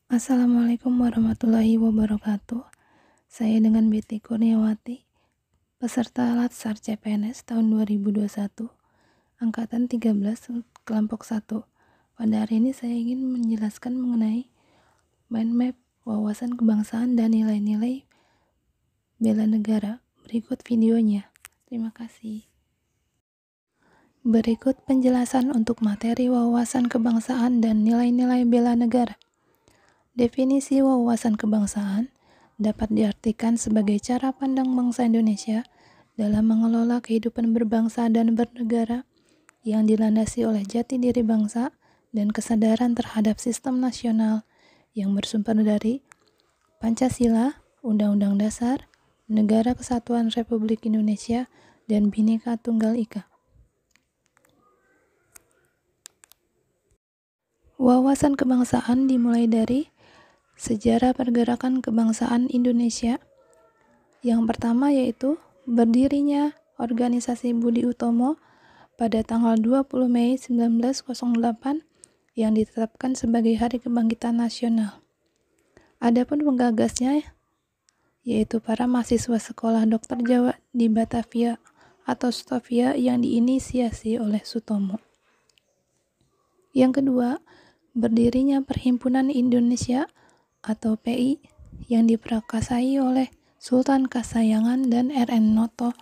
Assalamualaikum warahmatullahi wabarakatuh. Saya dengan Betty Kurniawati, peserta Latsar CPNS tahun 2021, angkatan 13, kelompok 1. Pada hari ini saya ingin menjelaskan mengenai mind map wawasan kebangsaan dan nilai-nilai bela negara. Berikut videonya. Terima kasih. Berikut penjelasan untuk materi wawasan kebangsaan dan nilai-nilai bela negara. Definisi wawasan kebangsaan dapat diartikan sebagai cara pandang bangsa Indonesia dalam mengelola kehidupan berbangsa dan bernegara yang dilandasi oleh jati diri bangsa dan kesadaran terhadap sistem nasional yang bersumber dari Pancasila, Undang-Undang Dasar, Negara Kesatuan Republik Indonesia, dan Bhinneka Tunggal Ika. Wawasan kebangsaan dimulai dari sejarah pergerakan kebangsaan Indonesia. Yang pertama yaitu berdirinya Organisasi Budi Utomo pada tanggal 20 Mei 1908 yang ditetapkan sebagai Hari Kebangkitan Nasional. Adapun penggagasnya yaitu para mahasiswa Sekolah Dokter Jawa di Batavia atau Stovia yang diinisiasi oleh Sutomo. Yang kedua, berdirinya Perhimpunan Indonesia atau PI yang diprakarsai oleh Sultan Kasayangan dan RN Noto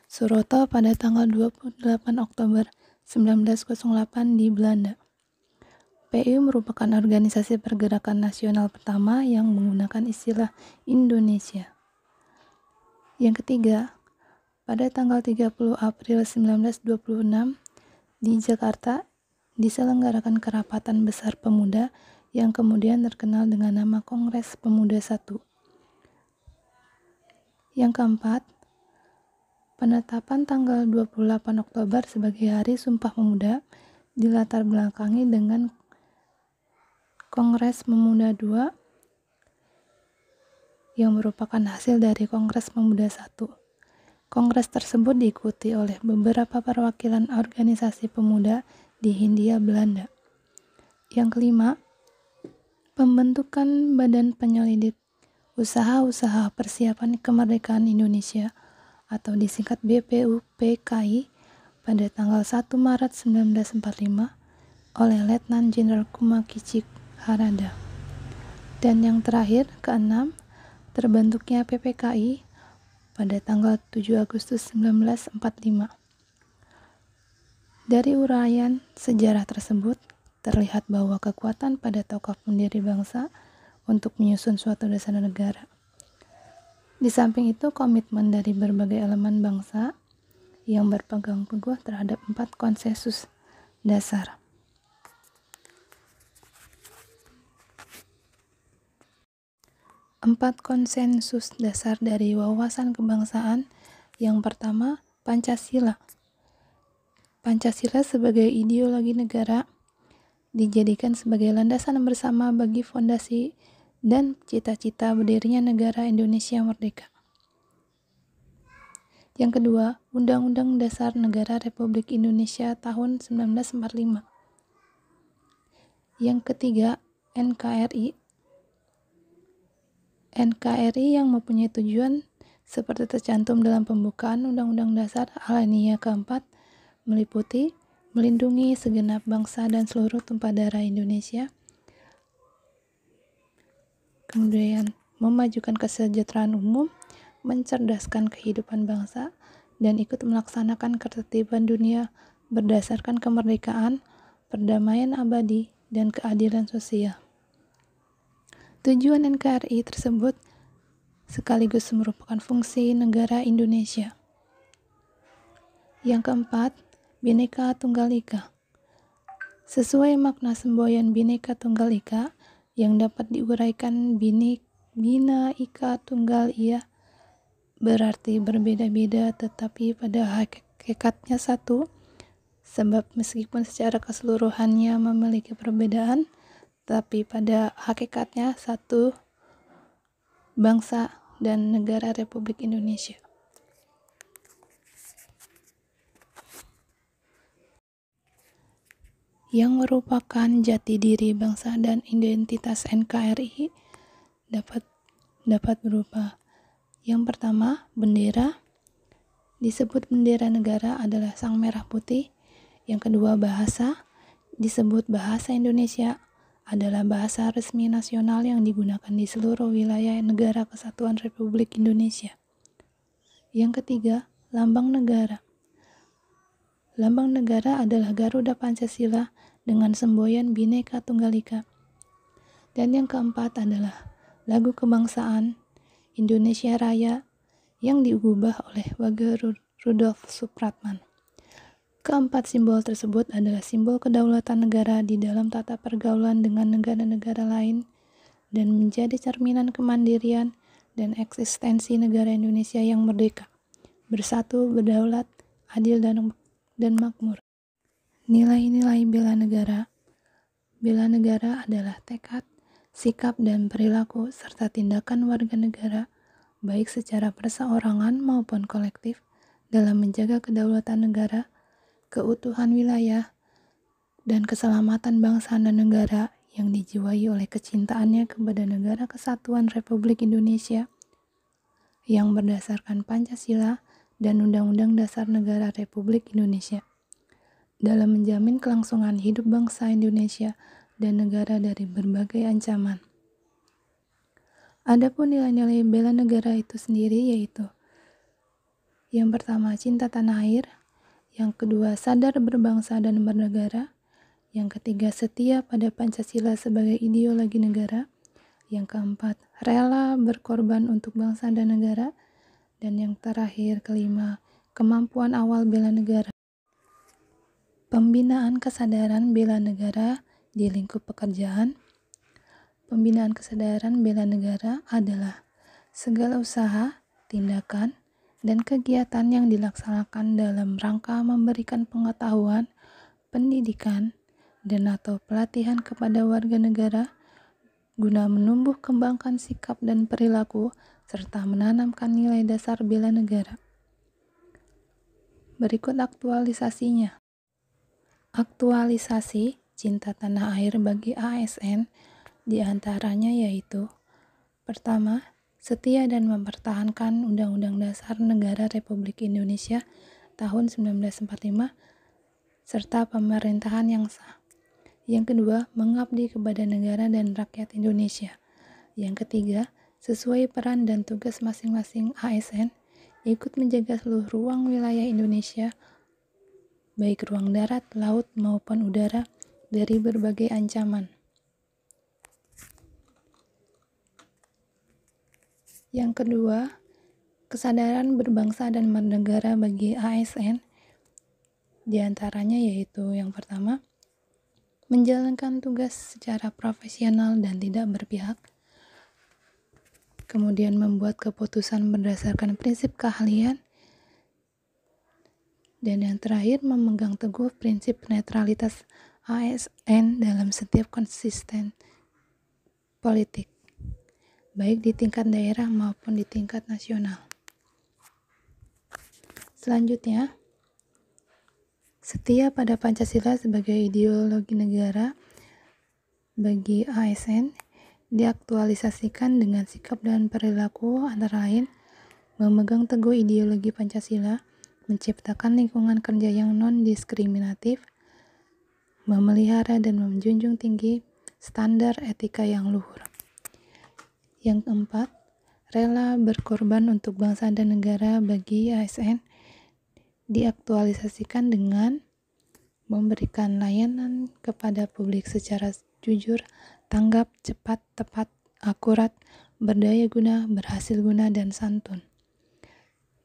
Suroto pada tanggal 28 Oktober 1908 di Belanda. PI merupakan organisasi pergerakan nasional pertama yang menggunakan istilah Indonesia. Yang ketiga, pada tanggal 30 April 1926 di Jakarta diselenggarakan kerapatan besar pemuda yang kemudian terkenal dengan nama Kongres Pemuda I. Yang keempat, penetapan tanggal 28 Oktober sebagai Hari Sumpah Pemuda dilatar belakangi dengan Kongres Pemuda II yang merupakan hasil dari Kongres Pemuda I. Kongres tersebut diikuti oleh beberapa perwakilan organisasi pemuda di Hindia Belanda. Yang kelima, pembentukan Badan Penyelidik Usaha-Usaha Persiapan Kemerdekaan Indonesia atau disingkat BPUPKI pada tanggal 1 Maret 1945 oleh Letnan Jenderal Kumakicik Harada. Dan yang terakhir, keenam, terbentuknya PPKI pada tanggal 7 Agustus 1945. Dari uraian sejarah tersebut, terlihat bahwa kekuatan pada tokoh pendiri bangsa untuk menyusun suatu dasar negara. Di samping itu, komitmen dari berbagai elemen bangsa yang berpegang teguh terhadap 4 konsensus dasar. 4 konsensus dasar dari wawasan kebangsaan. Yang pertama, Pancasila. Pancasila sebagai ideologi negara dijadikan sebagai landasan bersama bagi fondasi dan cita-cita berdirinya negara Indonesia merdeka. Yang kedua, Undang-Undang Dasar Negara Republik Indonesia tahun 1945. Yang ketiga, NKRI. NKRI yang mempunyai tujuan seperti tercantum dalam pembukaan Undang-Undang Dasar Alinea keempat, meliputi melindungi segenap bangsa dan seluruh tumpah darah Indonesia, kemudian memajukan kesejahteraan umum, mencerdaskan kehidupan bangsa, dan ikut melaksanakan ketertiban dunia berdasarkan kemerdekaan, perdamaian abadi, dan keadilan sosial. Tujuan NKRI tersebut sekaligus merupakan fungsi negara Indonesia. Yang keempat, Bhinneka Tunggal Ika. Sesuai makna semboyan Bhinneka Tunggal Ika yang dapat diuraikan Bina Ika Tunggal Ia berarti berbeda-beda tetapi pada hakikatnya satu, sebab meskipun secara keseluruhannya memiliki perbedaan, tapi pada hakikatnya satu bangsa dan negara Republik Indonesia. yang merupakan jati diri bangsa dan identitas NKRI dapat berupa: yang pertama, bendera. Disebut bendera negara adalah sang merah putih. Yang kedua, bahasa. Disebut bahasa Indonesia adalah bahasa resmi nasional yang digunakan di seluruh wilayah negara kesatuan Republik Indonesia. Yang ketiga, lambang negara. Lambang negara adalah Garuda Pancasila dengan semboyan Bhinneka Tunggal Ika. Dan yang keempat adalah lagu kebangsaan Indonesia Raya yang diubah oleh Wage Rudolf Supratman. Keempat simbol tersebut adalah simbol kedaulatan negara di dalam tata pergaulan dengan negara-negara lain dan menjadi cerminan kemandirian dan eksistensi negara Indonesia yang merdeka, bersatu, berdaulat, adil, dan makmur. Nilai-nilai bela negara. Bela negara adalah tekad, sikap, dan perilaku serta tindakan warga negara, baik secara perseorangan maupun kolektif, dalam menjaga kedaulatan negara, keutuhan wilayah, dan keselamatan bangsa dan negara yang dijiwai oleh kecintaannya kepada Negara Kesatuan Republik Indonesia yang berdasarkan Pancasila dan Undang-Undang Dasar Negara Republik Indonesia, dalam menjamin kelangsungan hidup bangsa Indonesia dan negara dari berbagai ancaman. Adapun nilai-nilai bela negara itu sendiri yaitu: yang pertama, cinta tanah air. Yang kedua, sadar berbangsa dan bernegara. Yang ketiga, setia pada Pancasila sebagai ideologi negara. Yang keempat, rela berkorban untuk bangsa dan negara. Dan yang terakhir, kelima, kemampuan awal bela negara. Pembinaan kesadaran bela negara di lingkup pekerjaan. Pembinaan kesadaran bela negara adalah segala usaha, tindakan, dan kegiatan yang dilaksanakan dalam rangka memberikan pengetahuan, pendidikan, dan atau pelatihan kepada warga negara guna menumbuh kembangkan sikap dan perilaku serta menanamkan nilai dasar bela negara. Berikut aktualisasinya. Aktualisasi cinta tanah air bagi ASN diantaranya yaitu: pertama, setia dan mempertahankan Undang-Undang Dasar Negara Republik Indonesia tahun 1945 serta pemerintahan yang sah. Yang kedua, mengabdi kepada negara dan rakyat Indonesia. Yang ketiga, sesuai peran dan tugas masing-masing ASN, ikut menjaga seluruh ruang wilayah Indonesia, baik ruang darat, laut, maupun udara, dari berbagai ancaman. Yang kedua, kesadaran berbangsa dan bernegara bagi ASN, diantaranya yaitu: yang pertama, menjalankan tugas secara profesional dan tidak berpihak. Kemudian membuat keputusan berdasarkan prinsip keahlian. Dan yang terakhir, memegang teguh prinsip netralitas ASN dalam setiap konsisten politik, baik di tingkat daerah maupun di tingkat nasional. Selanjutnya, setia pada Pancasila sebagai ideologi negara bagi ASN diaktualisasikan dengan sikap dan perilaku antara lain: memegang teguh ideologi Pancasila, menciptakan lingkungan kerja yang non-diskriminatif, memelihara dan menjunjung tinggi standar etika yang luhur. Yang keempat, rela berkorban untuk bangsa dan negara bagi ASN diaktualisasikan dengan memberikan layanan kepada publik secara jujur, tanggap, cepat, tepat, akurat, berdaya guna, berhasil guna, dan santun.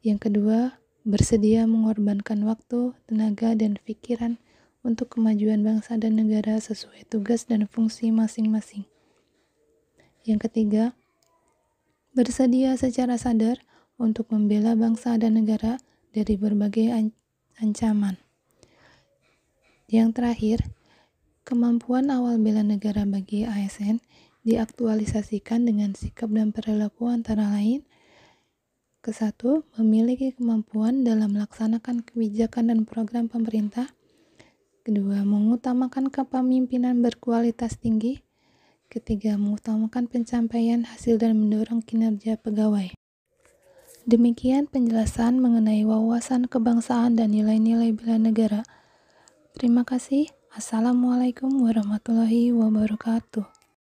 Yang kedua, bersedia mengorbankan waktu, tenaga, dan pikiran untuk kemajuan bangsa dan negara sesuai tugas dan fungsi masing-masing. Yang ketiga, bersedia secara sadar untuk membela bangsa dan negara dari berbagai ancaman. Yang terakhir, kemampuan awal bela negara bagi ASN diaktualisasikan dengan sikap dan perilaku antara lain: ke-1, memiliki kemampuan dalam melaksanakan kebijakan dan program pemerintah, Kedua, mengutamakan kepemimpinan berkualitas tinggi. Ketiga, mengutamakan pencapaian hasil dan mendorong kinerja pegawai. Demikian penjelasan mengenai wawasan kebangsaan dan nilai-nilai bela negara. Terima kasih. Assalamualaikum warahmatullahi wabarakatuh.